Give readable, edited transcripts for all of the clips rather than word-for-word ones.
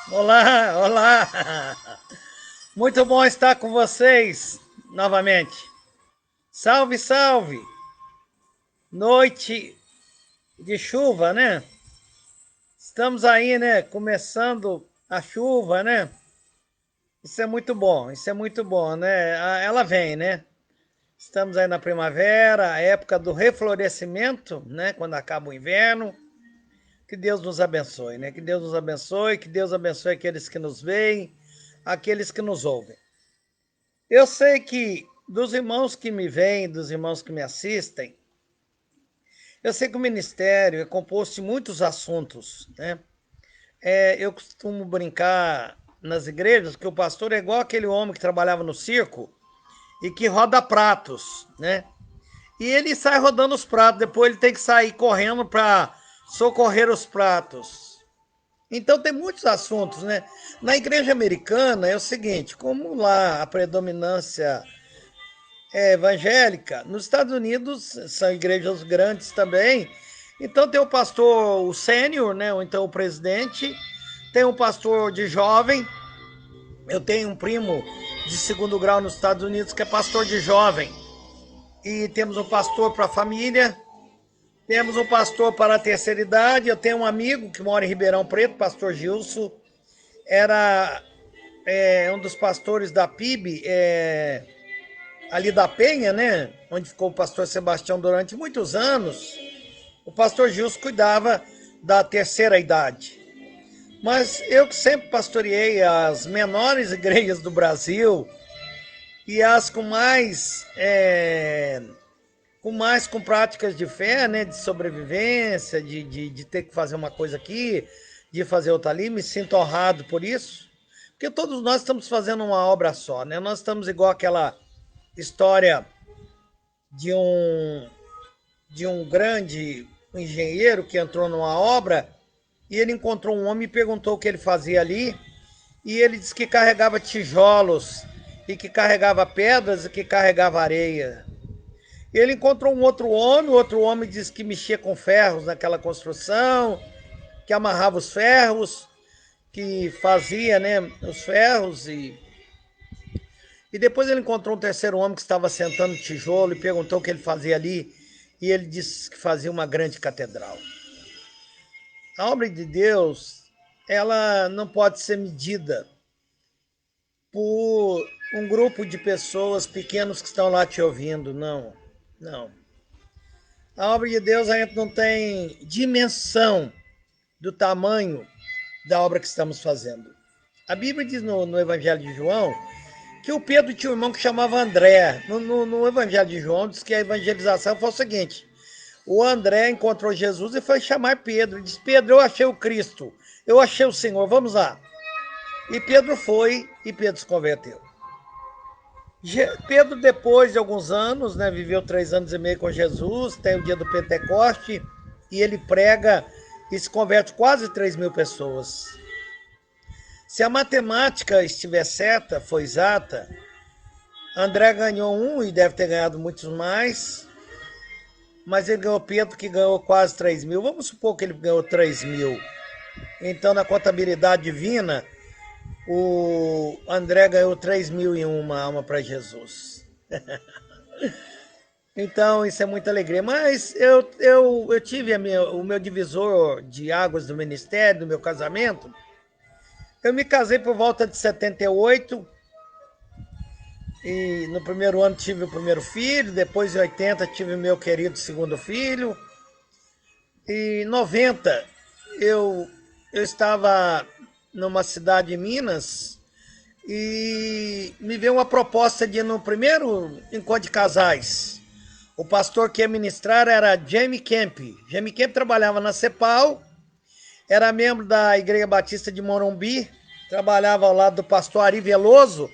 Olá, olá! Muito bom estar com vocês novamente. Salve, salve! Noite de chuva, né? Estamos aí, né? Começando a chuva, né? Isso é muito bom, né? Ela vem, né? Estamos aí na primavera, a época do reflorescimento, né? Quando acaba o inverno. Que Deus nos abençoe, né? Que Deus nos abençoe, que Deus abençoe aqueles que nos veem, aqueles que nos ouvem. Eu sei que dos irmãos que me veem, dos irmãos que me assistem, eu sei que o ministério é composto de muitos assuntos, né? Eu costumo brincar nas igrejas que o pastor é igual aquele homem que trabalhava no circo e que roda pratos, né? E ele sai rodando os pratos, depois ele tem que sair correndo para socorrer os pratos. Então tem muitos assuntos, né? Na igreja americana é o seguinte, como lá a predominância evangélica. Nos Estados Unidos são igrejas grandes também. Então tem o pastor, o sênior, né? Ou então o presidente. Tem um pastor de jovem. Eu tenho um primo de segundo grau nos Estados Unidos que é pastor de jovem. E temos um pastor para a família. Temos um pastor para a terceira idade. Eu tenho um amigo que mora em Ribeirão Preto, pastor Gilson. Era um dos pastores da PIB, ali da Penha, né? Onde ficou o pastor Sebastião durante muitos anos. O pastor Gilson cuidava da terceira idade. Mas eu que sempre pastoreei as menores igrejas do Brasil e as com práticas de fé, né? De sobrevivência, de ter que fazer uma coisa aqui, de fazer outra ali, me sinto honrado por isso. Porque todos nós estamos fazendo uma obra só, né? Nós estamos igual aquela história de um grande engenheiro que entrou numa obra e ele encontrou um homem e perguntou o que ele fazia ali. E ele disse que carregava tijolos, e que carregava pedras, e que carregava areia. Ele encontrou um outro homem, o outro homem disse que mexia com ferros naquela construção, que amarrava os ferros, que fazia, né, os ferros. E depois ele encontrou um terceiro homem que estava sentando tijolo e perguntou o que ele fazia ali. E ele disse que fazia uma grande catedral. A obra de Deus, ela não pode ser medida por um grupo de pessoas pequenos que estão lá te ouvindo, não. Não. A obra de Deus a gente não tem dimensão do tamanho da obra que estamos fazendo. A Bíblia diz no Evangelho de João que o Pedro tinha um irmão que chamava André. No Evangelho de João diz que a evangelização foi o seguinte: o André encontrou Jesus e foi chamar Pedro. Ele disse: Pedro, eu achei o Cristo, eu achei o Senhor, vamos lá. E Pedro foi e Pedro se converteu. Pedro, depois de alguns anos, né, viveu 3 anos e meio com Jesus, tem o dia do Pentecoste, e ele prega e se converte quase 3.000 pessoas. Se a matemática estiver certa, foi exata, André ganhou um e deve ter ganhado muitos mais, mas ele ganhou Pedro, que ganhou quase 3.000. Vamos supor que ele ganhou 3.000. Então, na contabilidade divina, o André ganhou 3.001 alma para Jesus. Então, isso é muita alegria. Mas eu tive o meu divisor de águas do ministério, do meu casamento. Eu me casei por volta de 78 e no primeiro ano tive o primeiro filho, depois em 80 tive o meu querido segundo filho. E em 90 eu estava numa cidade de Minas e me veio uma proposta de ir no primeiro encontro de casais. O pastor que ia ministrar era Jamie Camp. Jamie Camp trabalhava na CEPAL, era membro da Igreja Batista de Morumbi, trabalhava ao lado do pastor Ari Veloso,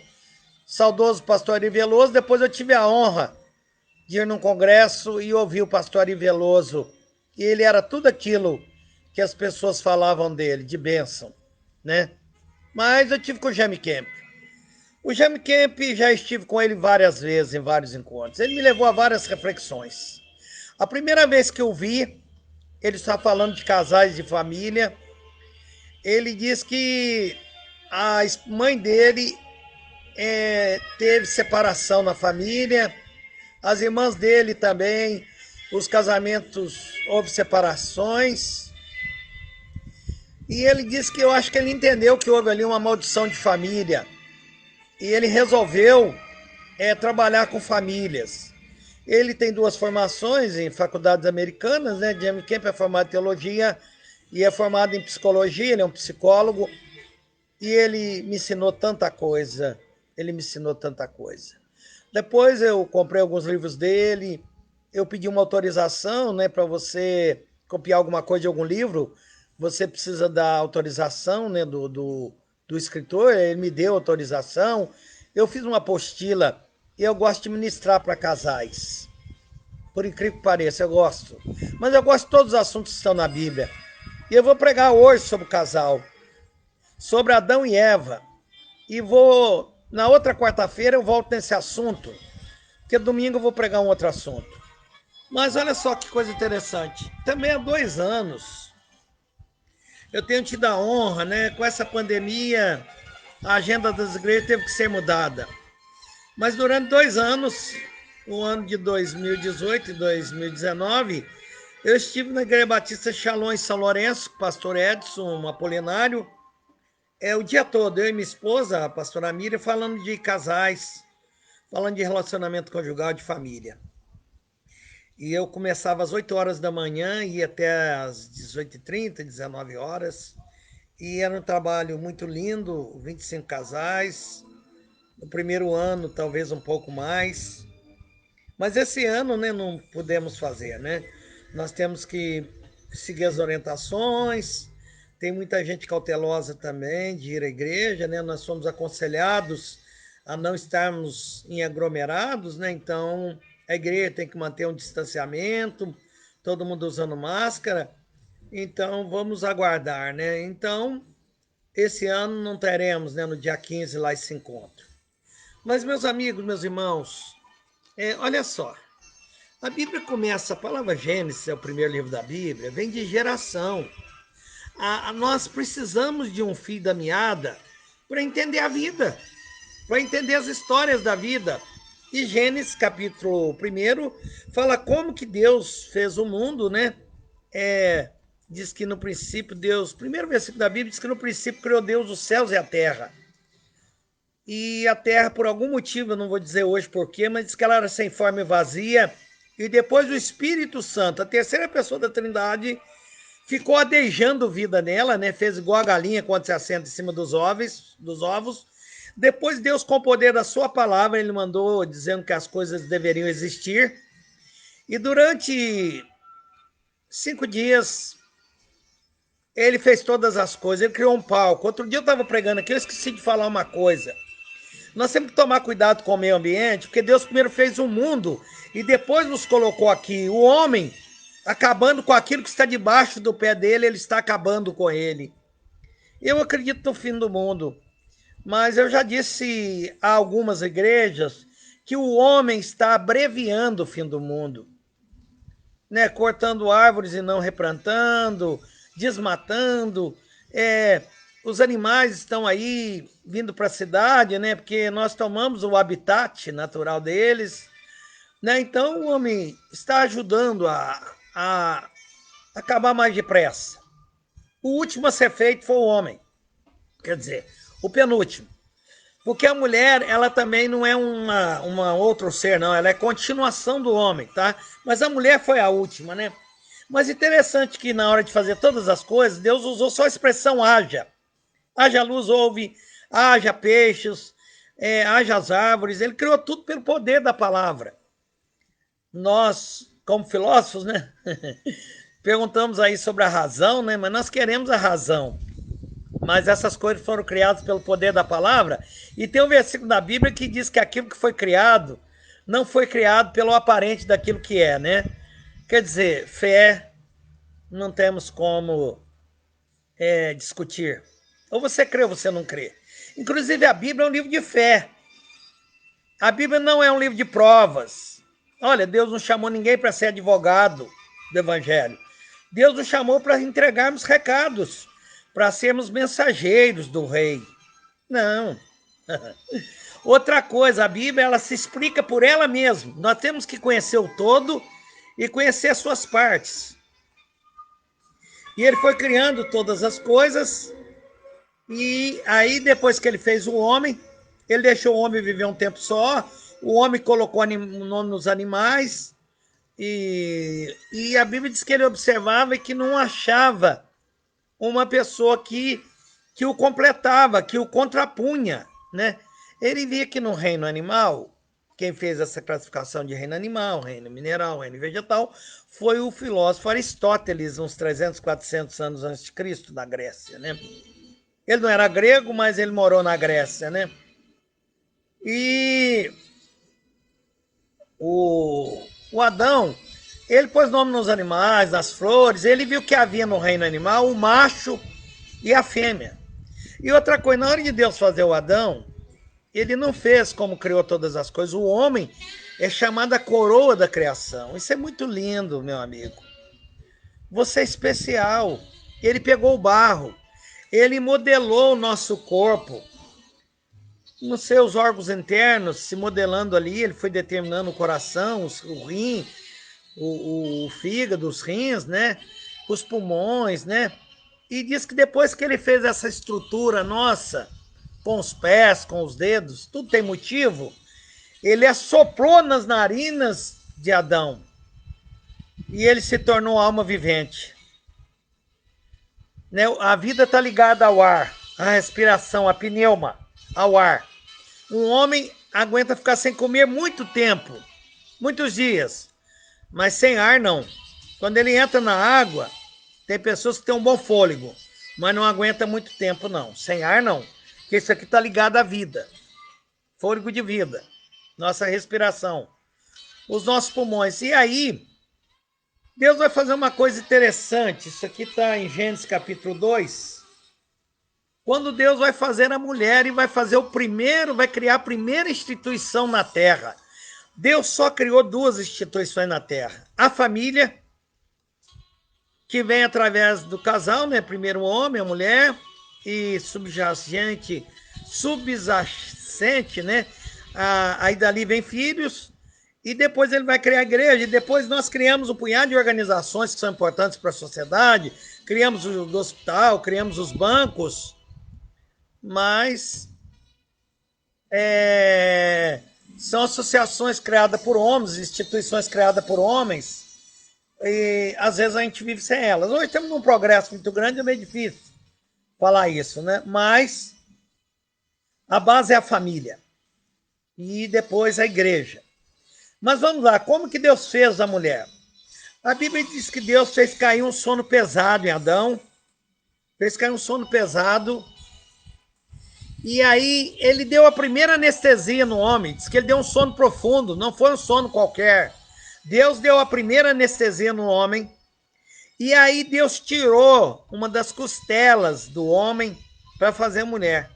saudoso pastor Ari Veloso. Depois eu tive a honra de ir num congresso e ouvir o pastor Ari Veloso. E ele era tudo aquilo que as pessoas falavam dele, de bênção, né? Mas eu tive com o Jamie Camp. O Jamie Camp, já estive com ele várias vezes, em vários encontros. Ele me levou a várias reflexões. A primeira vez que eu vi, ele está falando de casais de família. Ele diz que a mãe dele teve separação na família, as irmãs dele também, os casamentos houve separações. E ele disse que eu acho que ele entendeu que houve ali uma maldição de família. E ele resolveu trabalhar com famílias. Ele tem 2 formações em faculdades americanas, né? James Camp é formado em teologia e é formado em psicologia, ele é um psicólogo. E ele me ensinou tanta coisa. Ele me ensinou tanta coisa. Depois eu comprei alguns livros dele. Eu pedi uma autorização, né, para você copiar alguma coisa de algum livro. Você precisa da autorização, né, do escritor. Ele me deu autorização. Eu fiz uma apostila e eu gosto de ministrar para casais. Por incrível que pareça, eu gosto. Mas eu gosto de todos os assuntos que estão na Bíblia. E eu vou pregar hoje sobre o casal, sobre Adão e Eva. E na outra quarta-feira eu volto nesse assunto, porque domingo eu vou pregar um outro assunto. Mas olha só que coisa interessante. Também há 2 anos eu tenho tido a honra, né? Com essa pandemia, a agenda das igrejas teve que ser mudada. Mas durante 2 anos, o ano de 2018 e 2019, eu estive na Igreja Batista Shalom em São Lourenço, com o pastor Edson Apolinário, o dia todo, eu e minha esposa, a pastora Miriam, falando de casais, falando de relacionamento conjugal, de família. E eu começava às 8 horas da manhã e ia até às 18h30, 19 horas. E era um trabalho muito lindo, 25 casais. No primeiro ano, talvez um pouco mais. Mas esse ano, né, não pudemos fazer, né? Nós temos que seguir as orientações. Tem muita gente cautelosa também de ir à igreja, né? Nós fomos aconselhados a não estarmos em aglomerados, né? Então, a igreja tem que manter um distanciamento, todo mundo usando máscara. Então, vamos aguardar, né? Então, esse ano não teremos, né, no dia 15 lá esse encontro. Mas, meus amigos, meus irmãos, olha só. A Bíblia começa, a palavra Gênesis é o primeiro livro da Bíblia, vem de geração. Nós precisamos de um fio da meada para entender a vida, para entender as histórias da vida. E Gênesis, capítulo 1, fala como que Deus fez o mundo, né? Diz que no princípio Deus, primeiro versículo da Bíblia, diz que no princípio criou Deus os céus e a terra. E a terra, por algum motivo, eu não vou dizer hoje porquê, mas diz que ela era sem forma e vazia. E depois o Espírito Santo, a terceira pessoa da Trindade, ficou adejando vida nela, né? Fez igual a galinha quando se assenta em cima dos ovos. Depois Deus, com o poder da sua palavra, ele mandou dizendo que as coisas deveriam existir. E durante 5 dias, ele fez todas as coisas. Ele criou um palco. Outro dia eu estava pregando aqui, eu esqueci de falar uma coisa. Nós temos que tomar cuidado com o meio ambiente, porque Deus primeiro fez o mundo e depois nos colocou aqui. O homem, acabando com aquilo que está debaixo do pé dele, ele está acabando com ele. Eu acredito no fim do mundo, mas eu já disse a algumas igrejas que o homem está abreviando o fim do mundo, né? Cortando árvores e não replantando, desmatando. Os animais estão aí vindo para a cidade, né? Porque nós tomamos o habitat natural deles, né? Então o homem está ajudando a acabar mais depressa. O último a ser feito foi o homem, quer dizer, o penúltimo. Porque a mulher, ela também não é uma outro ser, não. Ela é continuação do homem, tá? Mas a mulher foi a última, né? Mas interessante que na hora de fazer todas as coisas, Deus usou só a expressão haja. Haja luz, houve, haja peixes, haja as árvores. Ele criou tudo pelo poder da palavra. Nós, como filósofos, né? Perguntamos aí sobre a razão, né? Mas nós queremos a razão. Mas essas coisas foram criadas pelo poder da palavra. E tem um versículo da Bíblia que diz que aquilo que foi criado não foi criado pelo aparente daquilo que é, né? Quer dizer, fé não temos como discutir. Ou você crê ou você não crê. Inclusive, a Bíblia é um livro de fé. A Bíblia não é um livro de provas. Olha, Deus não chamou ninguém para ser advogado do Evangelho. Deus nos chamou para entregarmos recados, para sermos mensageiros do Rei. Não. Outra coisa, a Bíblia ela se explica por ela mesma. Nós temos que conhecer o todo e conhecer as suas partes. E ele foi criando todas as coisas, e aí depois que ele fez o homem, ele deixou o homem viver um tempo só, o homem colocou o nome nos animais, e a Bíblia diz que ele observava e que não achava uma pessoa que o completava, que o contrapunha, né? Ele via que no reino animal, quem fez essa classificação de reino animal, reino mineral, reino vegetal, foi o filósofo Aristóteles, uns 300, 400 anos antes de Cristo, na Grécia, né? Ele não era grego, mas ele morou na Grécia, né? E o Adão, ele pôs nome nos animais, nas flores, ele viu que havia no reino animal o macho e a fêmea. E outra coisa, na hora de Deus fazer o Adão, ele não fez como criou todas as coisas. O homem é chamado a coroa da criação. Isso é muito lindo, meu amigo. Você é especial. Ele pegou o barro, ele modelou o nosso corpo nos seus órgãos internos, se modelando ali, ele foi determinando o coração, o rim, o fígado, os rins, né? Os pulmões, né? E diz que depois que ele fez essa estrutura nossa, com os pés, com os dedos, tudo tem motivo, ele assoprou nas narinas de Adão e ele se tornou alma vivente. Né? A vida está ligada ao ar, à respiração, à pneuma, ao ar. Um homem aguenta ficar sem comer muito tempo, muitos dias, mas sem ar não. Quando ele entra na água, tem pessoas que têm um bom fôlego, mas não aguenta muito tempo não, sem ar não. Porque isso aqui está ligado à vida, fôlego de vida, nossa respiração, os nossos pulmões. E aí, Deus vai fazer uma coisa interessante, isso aqui está em Gênesis capítulo 2, quando Deus vai fazer a mulher e vai fazer vai criar a primeira instituição na terra. Deus só criou duas instituições na terra, a família, que vem através do casal, né? Primeiro o homem, a mulher, e subjacente, né? Aí dali vem filhos, e depois ele vai criar a igreja, e depois nós criamos um punhado de organizações que são importantes para a sociedade, criamos o hospital, criamos os bancos, mas são associações criadas por homens, instituições criadas por homens, e às vezes a gente vive sem elas. Hoje temos um progresso muito grande, é meio difícil falar isso, né? Mas a base é a família e depois a igreja. Mas vamos lá, como que Deus fez a mulher? A Bíblia diz que Deus fez cair um sono pesado em Adão, fez cair um sono pesado, e aí ele deu a primeira anestesia no homem, diz que ele deu um sono profundo, não foi um sono qualquer. Deus deu a primeira anestesia no homem, e aí Deus tirou uma das costelas do homem para fazer a mulher.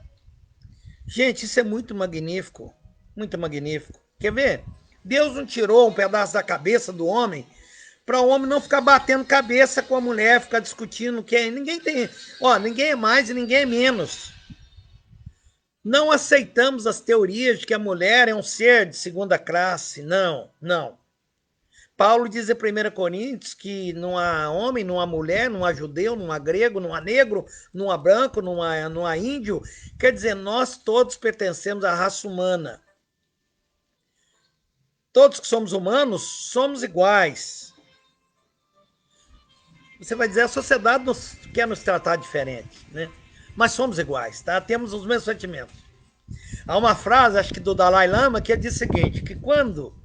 Gente, isso é muito magnífico, muito magnífico. Quer ver? Deus não tirou um pedaço da cabeça do homem para o homem não ficar batendo cabeça com a mulher, ficar discutindo quem. Ninguém tem, ninguém é mais e ninguém é menos. Não aceitamos as teorias de que a mulher é um ser de segunda classe. Não, não. Paulo diz em 1 Coríntios que não há homem, não há mulher, não há judeu, não há grego, não há negro, não há branco, não há índio. Quer dizer, nós todos pertencemos à raça humana. Todos que somos humanos somos iguais. Você vai dizer, a sociedade quer nos tratar diferente, né? Mas somos iguais, tá? Temos os mesmos sentimentos. Há uma frase, acho que do Dalai Lama, que diz o seguinte, que quando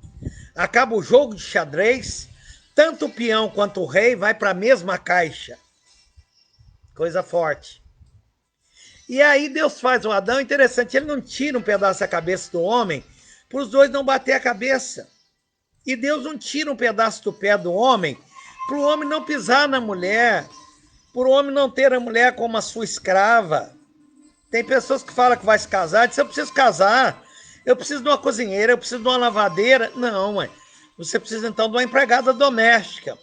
acaba o jogo de xadrez, tanto o peão quanto o rei vai para a mesma caixa. Coisa forte. E aí Deus faz o Adão, interessante, ele não tira um pedaço da cabeça do homem para os dois não bater a cabeça. E Deus não tira um pedaço do pé do homem para o homem não pisar na mulher, para o homem não ter a mulher como a sua escrava. Tem pessoas que falam que vai se casar, dizem, eu preciso casar, eu preciso de uma cozinheira, eu preciso de uma lavadeira. Não, mãe. Você precisa então de uma empregada doméstica.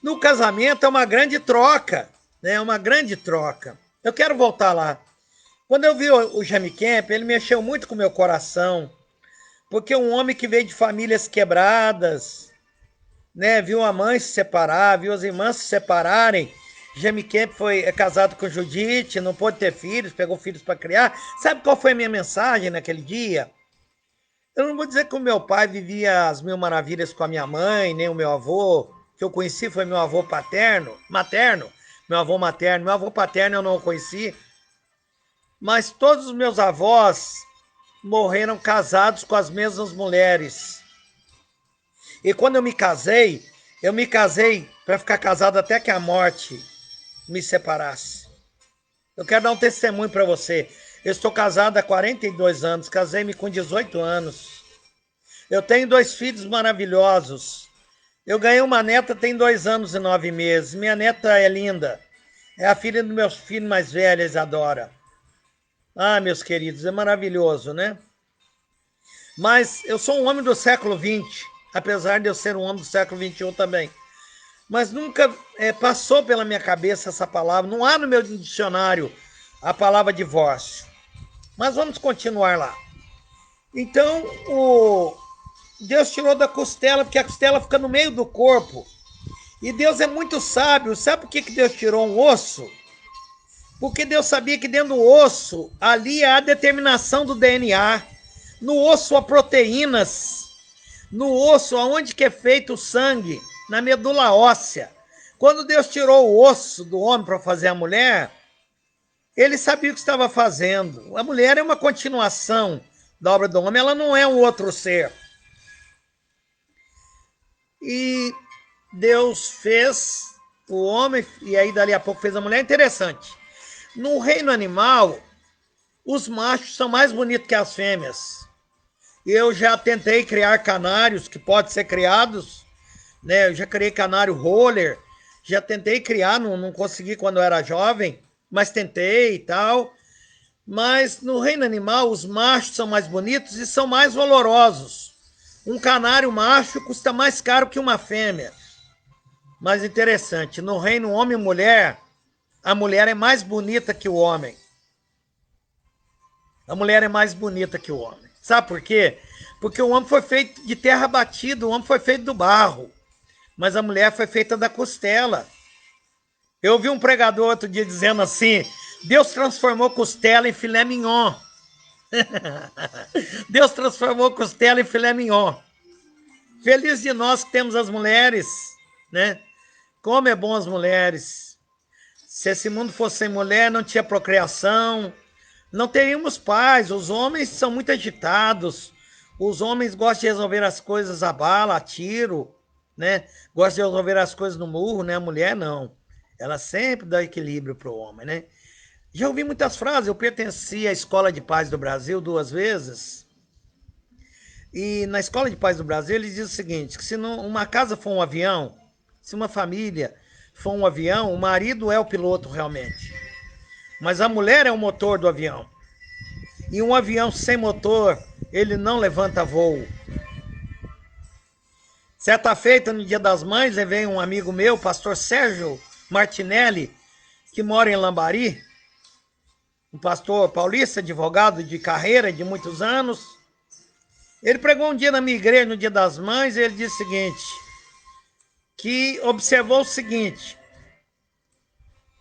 No casamento é uma grande troca, né? É uma grande troca. Eu quero voltar lá. Quando eu vi o Jamie Camp, ele mexeu muito com o meu coração, porque um homem que veio de famílias quebradas, né, viu a mãe se separar, viu as irmãs se separarem. Jamie Camp é casado com Judite, não pôde ter filhos, pegou filhos para criar. Sabe qual foi a minha mensagem naquele dia? Eu não vou dizer que o meu pai vivia as mil maravilhas com a minha mãe, nem o meu avô, que eu conheci foi meu avô materno, meu avô materno. Meu avô paterno eu não o conheci, mas todos os meus avós morreram casados com as mesmas mulheres. E quando eu me casei para ficar casado até que a morte me separasse. Eu quero dar um testemunho para você. Eu estou casado há 42 anos, casei-me com 18 anos. Eu tenho 2 filhos maravilhosos. Eu ganhei uma neta tem 2 anos e 9 meses. Minha neta é linda. É a filha do meu filho mais velho, Isadora. Ah, meus queridos, é maravilhoso, né? Mas eu sou um homem do século XX, apesar de eu ser um homem do século XXI também. Mas nunca passou pela minha cabeça essa palavra. Não há no meu dicionário a palavra divórcio. Mas vamos continuar lá. Então, Deus tirou da costela, porque a costela fica no meio do corpo. E Deus é muito sábio. Sabe por que Deus tirou um osso? Porque Deus sabia que dentro do osso, ali há a determinação do DNA. No osso há proteínas. No osso, aonde que é feito o sangue? Na medula óssea. Quando Deus tirou o osso do homem para fazer a mulher, ele sabia o que estava fazendo. A mulher é uma continuação da obra do homem, ela não é um outro ser. E Deus fez o homem, e aí dali a pouco fez a mulher. Interessante. No reino animal, os machos são mais bonitos que as fêmeas. Eu já tentei criar canários que podem ser criados, né? Eu já criei canário roller, já tentei criar, não consegui quando eu era jovem, mas tentei e tal. Mas no reino animal, os machos são mais bonitos e são mais valorosos. Um canário macho custa mais caro que uma fêmea. Mas interessante, no reino homem e mulher, a mulher é mais bonita que o homem. A mulher é mais bonita que o homem. Sabe por quê? Porque o homem foi feito de terra batida, o homem foi feito do barro. Mas a mulher foi feita da costela. Eu ouvi um pregador outro dia dizendo assim: Deus transformou costela em filé mignon. Deus transformou costela em filé mignon. Feliz de nós que temos as mulheres, né? Como é bom as mulheres. Se esse mundo fosse sem mulher, não tinha procriação, não teríamos paz. Os homens são muito agitados. Os homens gostam de resolver as coisas a bala, a tiro, né? Gostam de resolver as coisas no murro, né? A mulher não. Ela sempre dá equilíbrio para o homem, né? Já ouvi muitas frases. Eu pertenci à Escola de Paz do Brasil 2 vezes. E na Escola de Paz do Brasil, eles dizem o seguinte, que se uma casa for um avião, se uma família for um avião, o marido é o piloto realmente. Mas a mulher é o motor do avião. E um avião sem motor, ele não levanta voo. Certa feita, no Dia das Mães, levei um amigo meu, o pastor Sérgio Martinelli, que mora em Lambari, um pastor paulista, advogado de carreira de muitos anos. Ele pregou um dia na minha igreja, no Dia das Mães, e ele disse o seguinte, que observou o seguinte,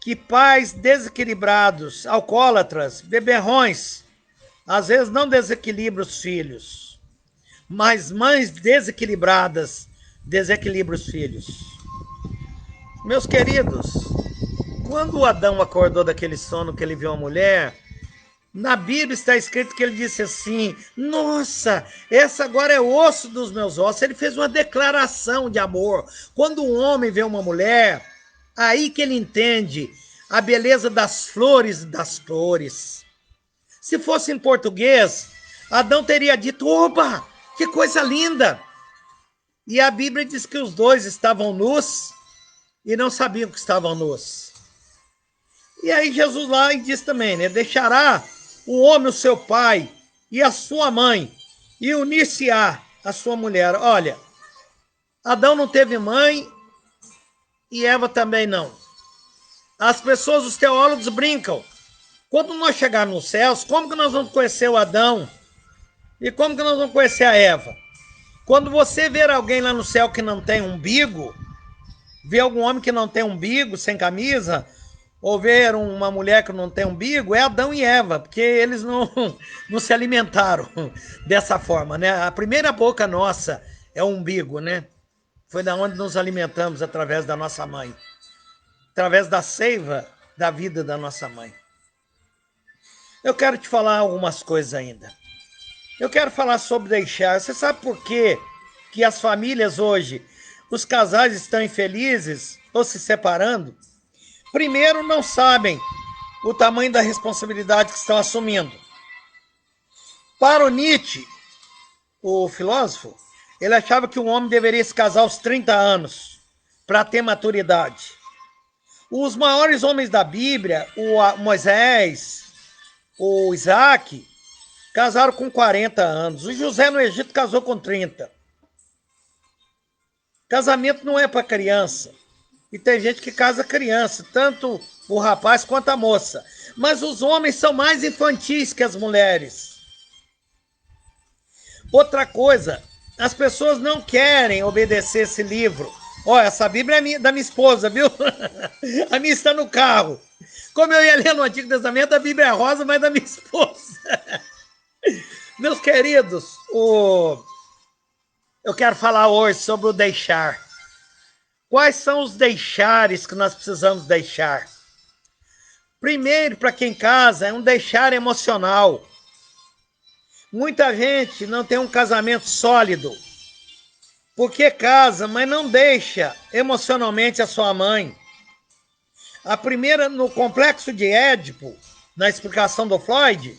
que pais desequilibrados, alcoólatras, beberrões, às vezes não desequilibram os filhos, mas mães desequilibradas desequilibram os filhos. Meus queridos, quando o Adão acordou daquele sono que ele viu a mulher, na Bíblia está escrito que ele disse assim, nossa, essa agora é o osso dos meus ossos. Ele fez uma declaração de amor. Quando um homem vê uma mulher, aí que ele entende a beleza das flores e das cores. Se fosse em português, Adão teria dito, opa, que coisa linda. E a Bíblia diz que os dois estavam nus e não sabiam que estavam nus. E aí Jesus lá diz também, né, deixará o homem o seu pai e a sua mãe e unir-se-á a sua mulher. Olha, Adão não teve mãe e Eva também não. As pessoas, os teólogos brincam. Quando nós chegarmos nos céus, como que nós vamos conhecer o Adão? E como que nós vamos conhecer a Eva? Quando você ver alguém lá no céu que não tem umbigo, ver algum homem que não tem umbigo, sem camisa, ou ver uma mulher que não tem umbigo, é Adão e Eva, porque eles não se alimentaram dessa forma, né? A primeira boca nossa é o umbigo, né? Foi da onde nos alimentamos através da nossa mãe, através da seiva da vida da nossa mãe. Eu quero te falar algumas coisas ainda. Eu quero falar sobre deixar. Você sabe por quê que as famílias hoje, os casais estão infelizes ou se separando? Primeiro, não sabem o tamanho da responsabilidade que estão assumindo. Para o Nietzsche, o filósofo, ele achava que o homem deveria se casar aos 30 anos para ter maturidade. Os maiores homens da Bíblia, o Moisés, o Isaac, casaram com 40 anos. O José no Egito casou com 30. Casamento não é para criança. E tem gente que casa criança, tanto o rapaz quanto a moça. Mas os homens são mais infantis que as mulheres. Outra coisa, as pessoas não querem obedecer esse livro. Ó, essa Bíblia é da minha esposa, viu? A minha está no carro. Como eu ia ler no Antigo Testamento, a Bíblia é rosa, mas da minha esposa. Meus queridos, eu quero falar hoje sobre o deixar. Quais são os deixares que nós precisamos deixar? Primeiro, para quem casa, é um deixar emocional. Muita gente não tem um casamento sólido, porque casa, mas não deixa emocionalmente a sua mãe. A primeira, no complexo de Édipo, na explicação do Freud,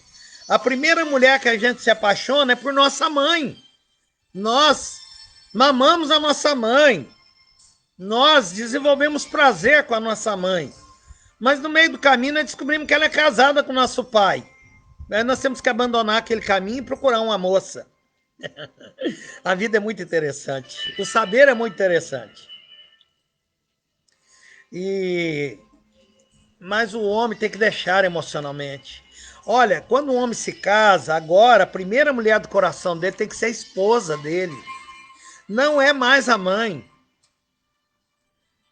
a primeira mulher que a gente se apaixona é por nossa mãe. Nós mamamos a nossa mãe. Nós desenvolvemos prazer com a nossa mãe. Mas no meio do caminho nós descobrimos que ela é casada com nosso pai. Aí nós temos que abandonar aquele caminho e procurar uma moça. A vida é muito interessante. O saber é muito interessante. Mas o homem tem que deixar emocionalmente. Olha, quando um homem se casa, agora a primeira mulher do coração dele tem que ser a esposa dele. Não é mais a mãe.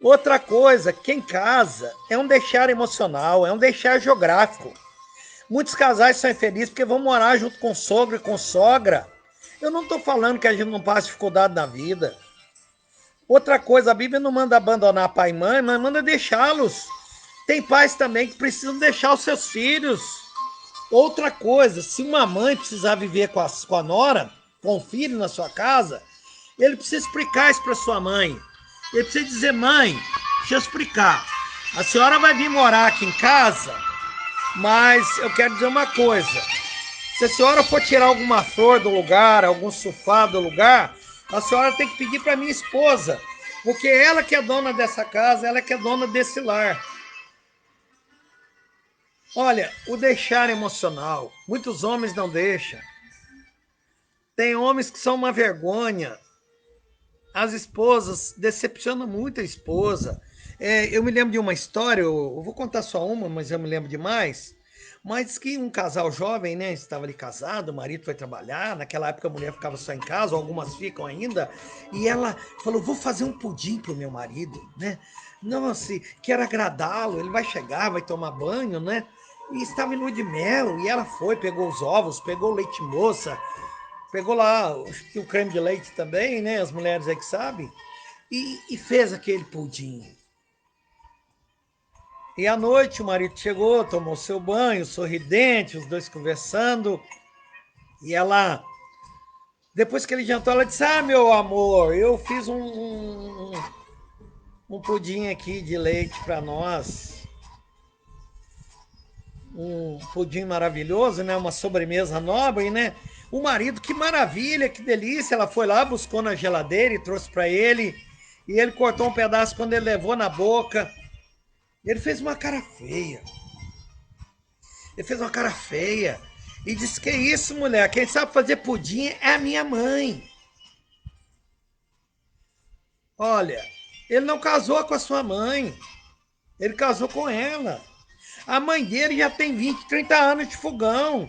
Outra coisa, quem casa é um deixar emocional, é um deixar geográfico. Muitos casais são infelizes porque vão morar junto com sogro e com sogra. Eu não estou falando que a gente não passa dificuldade na vida. Outra coisa, a Bíblia não manda abandonar pai e mãe, mas manda deixá-los. Tem pais também que precisam deixar os seus filhos. Outra coisa, se uma mãe precisar viver com a nora, com o filho na sua casa, ele precisa explicar isso para sua mãe. Ele precisa dizer, mãe, deixa eu explicar. A senhora vai vir morar aqui em casa, mas eu quero dizer uma coisa. Se a senhora for tirar alguma flor do lugar, algum sofá do lugar, a senhora tem que pedir para minha esposa, porque ela que é dona dessa casa, ela que é dona desse lar. Olha, o deixar emocional, muitos homens não deixam. Tem homens que são uma vergonha. As esposas decepcionam muito a esposa. Eu me lembro de uma história, eu vou contar só uma, mas eu me lembro de mais. Mas que um casal jovem, né, estava ali casado, o marido foi trabalhar, naquela época a mulher ficava só em casa, algumas ficam ainda, e ela falou, vou fazer um pudim pro meu marido, né? Nossa, quero agradá-lo, ele vai chegar, vai tomar banho, né? E estava em lua de mel, e ela foi, pegou os ovos, pegou o leite moça, pegou lá o creme de leite também, né? As mulheres aí que sabem. E fez aquele pudim. E à noite o marido chegou, tomou seu banho, sorridente, os dois conversando. E ela, depois que ele jantou, ela disse, meu amor, eu fiz um pudim aqui de leite para nós. Um pudim maravilhoso, né? Uma sobremesa nobre, né? O marido, que maravilha, que delícia. Ela foi lá, buscou na geladeira e trouxe para ele. E ele cortou um pedaço quando ele levou na boca. Ele fez uma cara feia. Ele fez uma cara feia. E disse, que isso, mulher? Quem sabe fazer pudim é a minha mãe. Olha, ele não casou com a sua mãe. Ele casou com ela. A mãe dele já tem 20, 30 anos de fogão.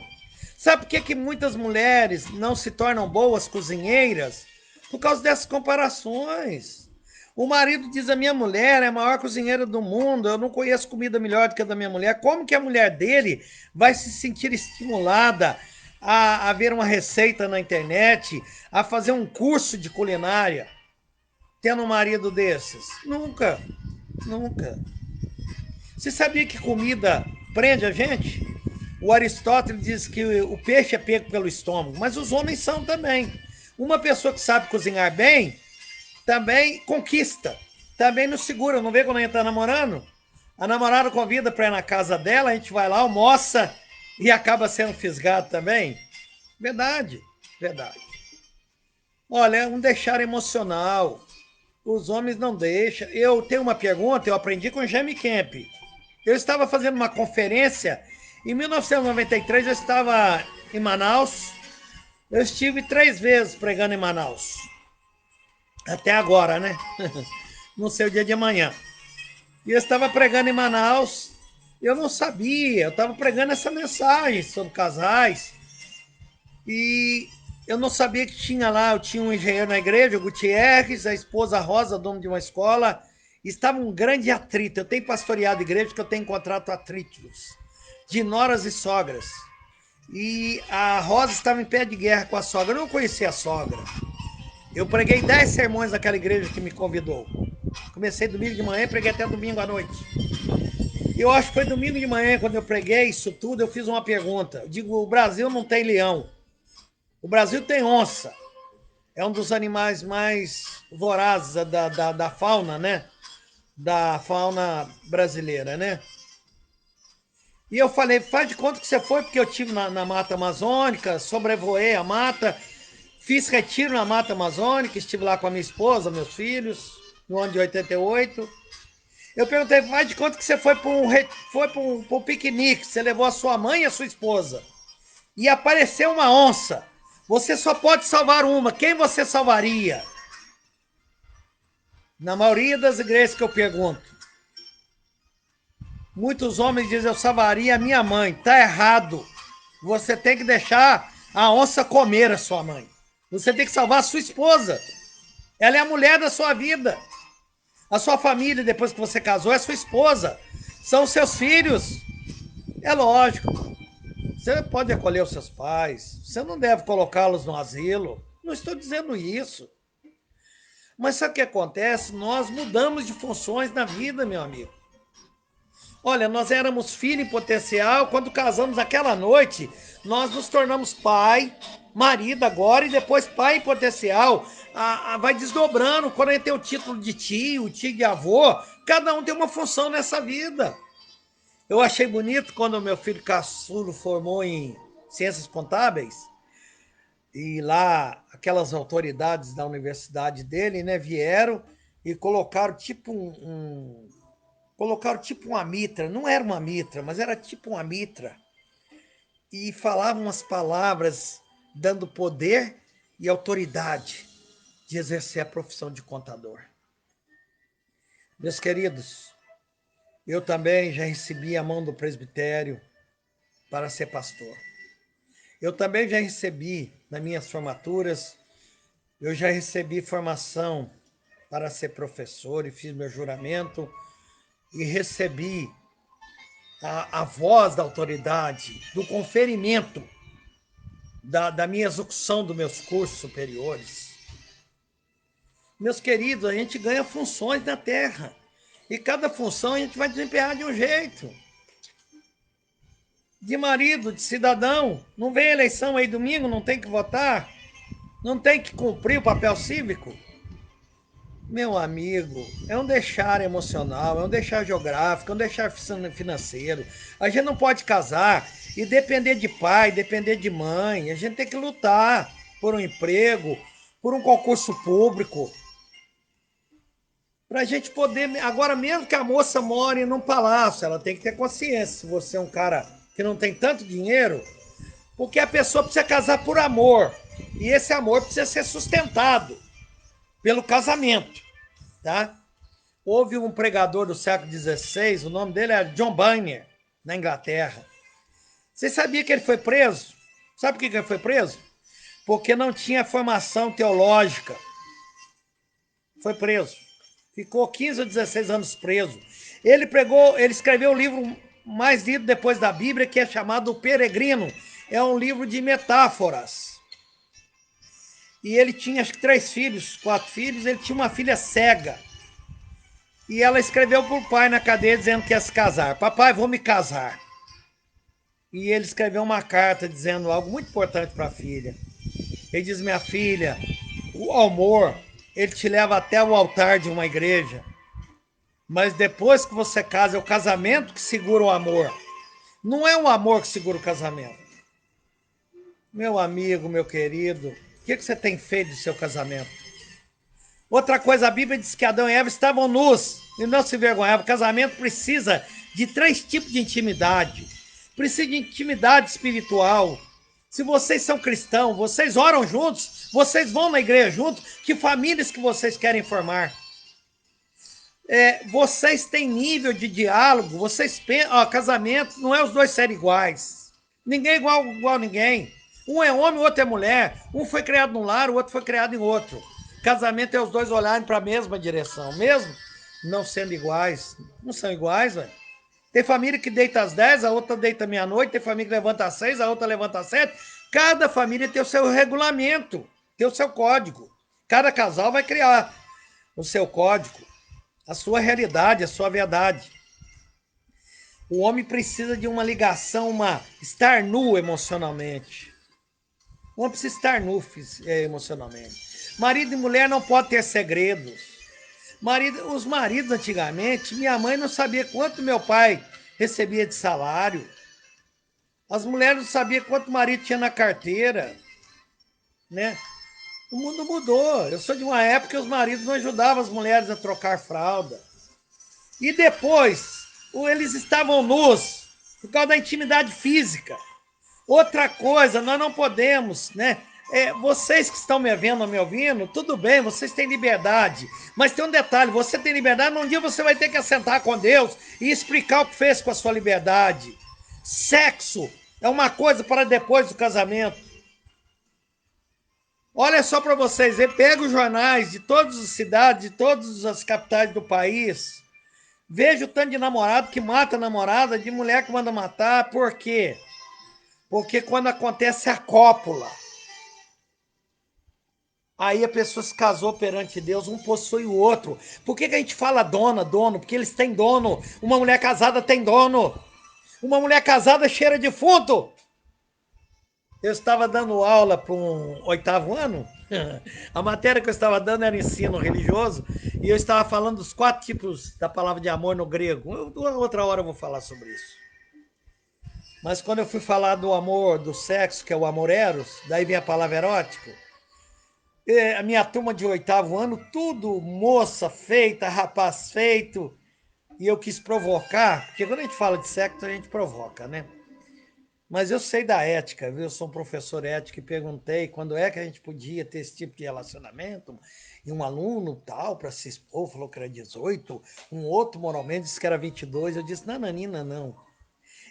Sabe por que muitas mulheres não se tornam boas cozinheiras? Por causa dessas comparações. O marido diz: a minha mulher é a maior cozinheira do mundo, eu não conheço comida melhor do que a da minha mulher. Como que a mulher dele vai se sentir estimulada a ver uma receita na internet, a fazer um curso de culinária, tendo um marido desses? Nunca, nunca. Você sabia que comida prende a gente? O Aristóteles diz que o peixe é pego pelo estômago, mas os homens são também. Uma pessoa que sabe cozinhar bem também conquista, também nos segura. Não vê quando a gente tá namorando? A namorada convida para ir na casa dela, a gente vai lá, almoça e acaba sendo fisgado também. Verdade, verdade. Olha, é um deixar emocional. Os homens não deixam. Eu tenho uma pergunta, eu aprendi com o Jamie Camp. Eu estava fazendo uma conferência em 1993, eu estava em Manaus. Eu estive 3 vezes pregando em Manaus. Até agora, né? Não sei o dia de amanhã. E eu estava pregando em Manaus. Eu não sabia. Eu estava pregando essa mensagem sobre casais. E eu não sabia que tinha lá. Eu tinha um engenheiro na igreja, o Gutierrez, a esposa Rosa, dono de uma escola. Estava um grande atrito. Eu tenho pastoreado igreja que eu tenho encontrado atritos de noras e sogras. E a Rosa estava em pé de guerra com a sogra. Eu não conhecia a sogra. Eu preguei 10 sermões naquela igreja que me convidou. Comecei domingo de manhã e preguei até domingo à noite. E eu acho que foi domingo de manhã, quando eu preguei isso tudo, eu fiz uma pergunta. Eu digo: o Brasil não tem leão. O Brasil tem onça. É um dos animais mais vorazes da fauna, né? Da fauna brasileira, né? E eu falei: faz de conta que você foi, porque eu estive na Mata Amazônica, sobrevoei a mata, fiz retiro na Mata Amazônica, estive lá com a minha esposa, meus filhos, no ano de 88. Eu perguntei: faz de conta que você foi para um piquenique, você levou a sua mãe e a sua esposa, e apareceu uma onça. Você só pode salvar uma. Quem você salvaria? Na maioria das igrejas que eu pergunto, muitos homens dizem: eu salvaria a minha mãe. Tá errado. Você tem que deixar a onça comer a sua mãe. Você tem que salvar a sua esposa. Ela é a mulher da sua vida. A sua família, depois que você casou, é a sua esposa. São os seus filhos. É lógico. Você pode acolher os seus pais. Você não deve colocá-los no asilo. Não estou dizendo isso. Mas sabe o que acontece? Nós mudamos de funções na vida, meu amigo. Olha, nós éramos filho em potencial, quando casamos aquela noite, nós nos tornamos pai, marido agora, e depois pai em potencial. Vai desdobrando, quando a gente tem o título de tio, tio de avô, cada um tem uma função nessa vida. Eu achei bonito quando o meu filho caçulo formou em Ciências Contábeis, e lá aquelas autoridades da universidade dele, né, vieram e colocaram tipo uma mitra, não era uma mitra, mas era tipo uma mitra, e falavam umas palavras dando poder e autoridade de exercer a profissão de contador. Meus queridos, eu também já recebi a mão do presbitério para ser pastor. Eu também já recebi, nas minhas formaturas, eu já recebi formação para ser professor e fiz meu juramento e recebi a voz da autoridade, do conferimento da minha execução dos meus cursos superiores. Meus queridos, a gente ganha funções na Terra. E cada função a gente vai desempenhar de um jeito. De marido, de cidadão. Não vem eleição aí domingo, não tem que votar? Não tem que cumprir o papel cívico? Meu amigo, é um deixar emocional, é um deixar geográfico, é um deixar financeiro. A gente não pode casar e depender de pai, depender de mãe. A gente tem que lutar por um emprego, por um concurso público. Para a gente poder. Agora, mesmo que a moça more num palácio, ela tem que ter consciência. Se você é um cara que não tem tanto dinheiro, porque a pessoa precisa casar por amor. E esse amor precisa ser sustentado pelo casamento, tá? Houve um pregador do século XVI, o nome dele era John Bunyan. na Inglaterra. Você sabia que ele foi preso? Sabe por que ele foi preso? Porque não tinha formação teológica. Foi preso. Ficou 15 ou 16 anos preso. Ele escreveu o livro mais lido depois da Bíblia, que é chamado O Peregrino. É um livro de metáforas. E ele tinha, acho que 3 filhos, 4 filhos. Ele tinha uma filha cega. E ela escreveu para o pai na cadeia dizendo que ia se casar. Papai, vou me casar. E ele escreveu uma carta dizendo algo muito importante para a filha. Ele diz: minha filha, o amor, ele te leva até o altar de uma igreja. Mas depois que você casa, é o casamento que segura o amor. Não é o amor que segura o casamento. Meu amigo, meu querido, o que você tem feito do seu casamento? Outra coisa, a Bíblia diz que Adão e Eva estavam nus e não se envergonhavam. O casamento precisa de 3 tipos de intimidade. Precisa de intimidade espiritual. Se vocês são cristãos, vocês oram juntos, vocês vão na igreja juntos, que famílias que vocês querem formar? Vocês têm nível de diálogo, vocês pensam, casamento não é os dois serem iguais. Ninguém é igual a ninguém. Um é homem, o outro é mulher. Um foi criado num lar, o outro foi criado em outro. Casamento é os dois olharem para a mesma direção, mesmo não sendo iguais. Não são iguais, velho. Tem família que deita às 10, a outra deita meia-noite, tem família que levanta às 6, a outra levanta às 7. Cada família tem o seu regulamento, tem o seu código. Cada casal vai criar o seu código, a sua realidade, a sua verdade. O homem precisa de uma ligação, estar nu emocionalmente. O homem precisa estar nu emocionalmente. Marido e mulher não podem ter segredos. Os maridos antigamente, minha mãe não sabia quanto meu pai recebia de salário. As mulheres não sabiam quanto o marido tinha na carteira, né? O mundo mudou. Eu sou de uma época que os maridos não ajudavam as mulheres a trocar fralda. E depois, eles estavam nus por causa da intimidade física. Outra coisa, nós não podemos, né? Vocês que estão me vendo, me ouvindo, tudo bem, vocês têm liberdade. Mas tem um detalhe, você tem liberdade, um dia você vai ter que assentar com Deus e explicar o que fez com a sua liberdade. Sexo é uma coisa para depois do casamento. Olha só para vocês, pega os jornais de todas as cidades, de todas as capitais do país, veja o tanto de namorado que mata namorada, de mulher que manda matar. Por quê? Porque quando acontece a cópula, aí a pessoa se casou perante Deus, um possui o outro. Por que a gente fala dono? Porque eles têm dono. Uma mulher casada tem dono. Uma mulher casada cheira defunto. Eu estava dando aula para um 8º ano. A matéria que eu estava dando era ensino religioso. E eu estava falando dos 4 tipos da palavra de amor no grego. Outra hora eu vou falar sobre isso. Mas quando eu fui falar do amor, do sexo, que é o amor eros, daí vem a palavra erótico. A minha turma de 8º ano, tudo moça feita, rapaz feito. E eu quis provocar, porque quando a gente fala de sexo, a gente provoca, né? Mas eu sei da ética, viu? Eu sou um professor ético e perguntei quando é que a gente podia ter esse tipo de relacionamento. E um aluno tal, para se expor, falou que era 18. Um outro, moralmente, disse que era 22. Eu disse, nananina, não.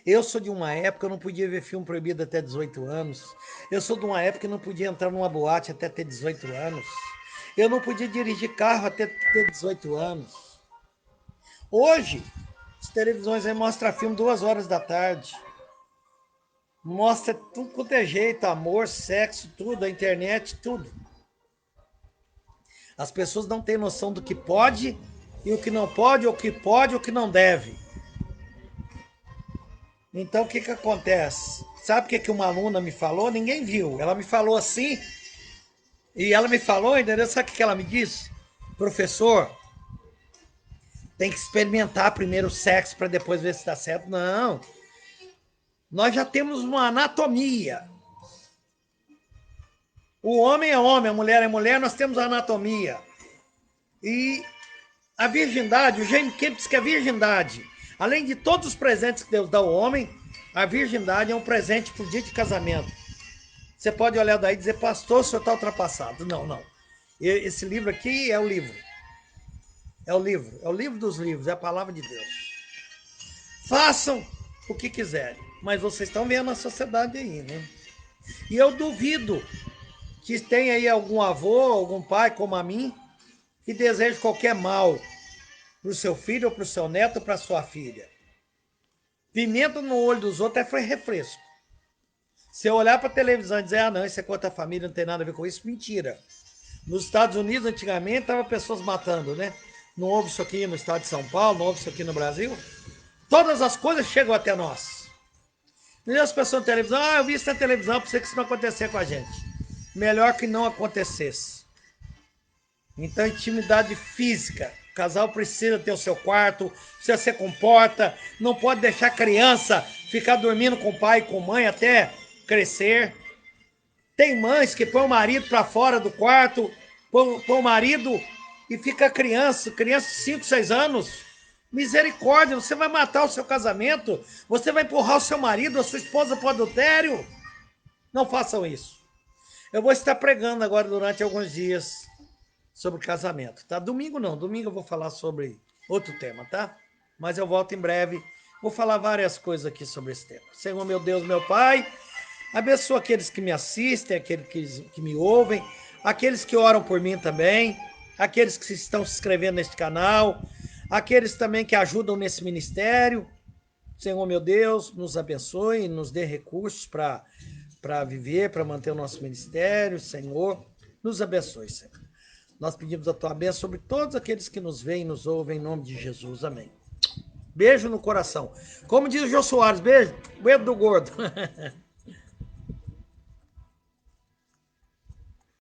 Eu sou de uma época que eu não podia ver filme proibido até 18 anos. Eu sou de uma época que não podia entrar numa boate até ter 18 anos. Eu não podia dirigir carro até ter 18 anos. Hoje, as televisões aí mostram filme 2 horas da tarde. Mostra tudo quanto é jeito, amor, sexo, tudo, a internet, tudo. As pessoas não têm noção do que pode e o que não pode, ou o que pode e o que não deve. Então, o que acontece? Sabe o que uma aluna me falou? Ninguém viu. Ela me falou assim, e ela me falou, entendeu? Sabe o que ela me disse? Professor, tem que experimentar primeiro o sexo para depois ver se dá certo. Não. Nós já temos uma anatomia. O homem é homem, a mulher é mulher, nós temos a anatomia. E a virgindade, o James Kemp diz que a virgindade, além de todos os presentes que Deus dá ao homem, a virgindade é um presente para o dia de casamento. Você pode olhar daí e dizer, pastor, o senhor está ultrapassado. Não, não. Esse livro aqui é o livro. É o livro dos livros, é a palavra de Deus. Façam o que quiserem. Mas vocês estão vendo a sociedade aí, né? E eu duvido que tem aí algum avô, algum pai como a mim, que deseje qualquer mal para o seu filho, ou para o seu neto, ou para sua filha. Pimenta no olho dos outros é refresco. Se eu olhar para a televisão e dizer, ah, não, isso é contra a família, não tem nada a ver com isso, mentira. Nos Estados Unidos, antigamente, estavam pessoas matando, né? Não houve isso aqui no estado de São Paulo, não houve isso aqui no Brasil. Todas as coisas chegam até nós. E as pessoas na televisão, ah, eu vi isso na televisão, pensei que isso não acontecer com a gente. Melhor que não acontecesse. Então, intimidade física. O casal precisa ter o seu quarto, precisa se comporta, não pode deixar a criança ficar dormindo com o pai e com a mãe até crescer. Tem mães que põem o marido para fora do quarto, põe o marido e fica a criança de 5, 6 anos. Misericórdia, você vai matar o seu casamento, você vai empurrar o seu marido, a sua esposa para o adultério. Não façam isso. Eu vou estar pregando agora durante alguns dias sobre casamento, tá? Domingo não, domingo eu vou falar sobre outro tema, tá? Mas eu volto em breve, vou falar várias coisas aqui sobre esse tema. Senhor, meu Deus, meu Pai, abençoa aqueles que me assistem, aqueles que me ouvem, aqueles que oram por mim também, aqueles que estão se inscrevendo neste canal, aqueles também que ajudam nesse ministério. Senhor, meu Deus, nos abençoe, nos dê recursos para viver, para manter o nosso ministério. Senhor, nos abençoe, Senhor. Nós pedimos a tua bênção sobre todos aqueles que nos veem e nos ouvem, em nome de Jesus. Amém. Beijo no coração. Como diz o Jô Soares, beijo do gordo.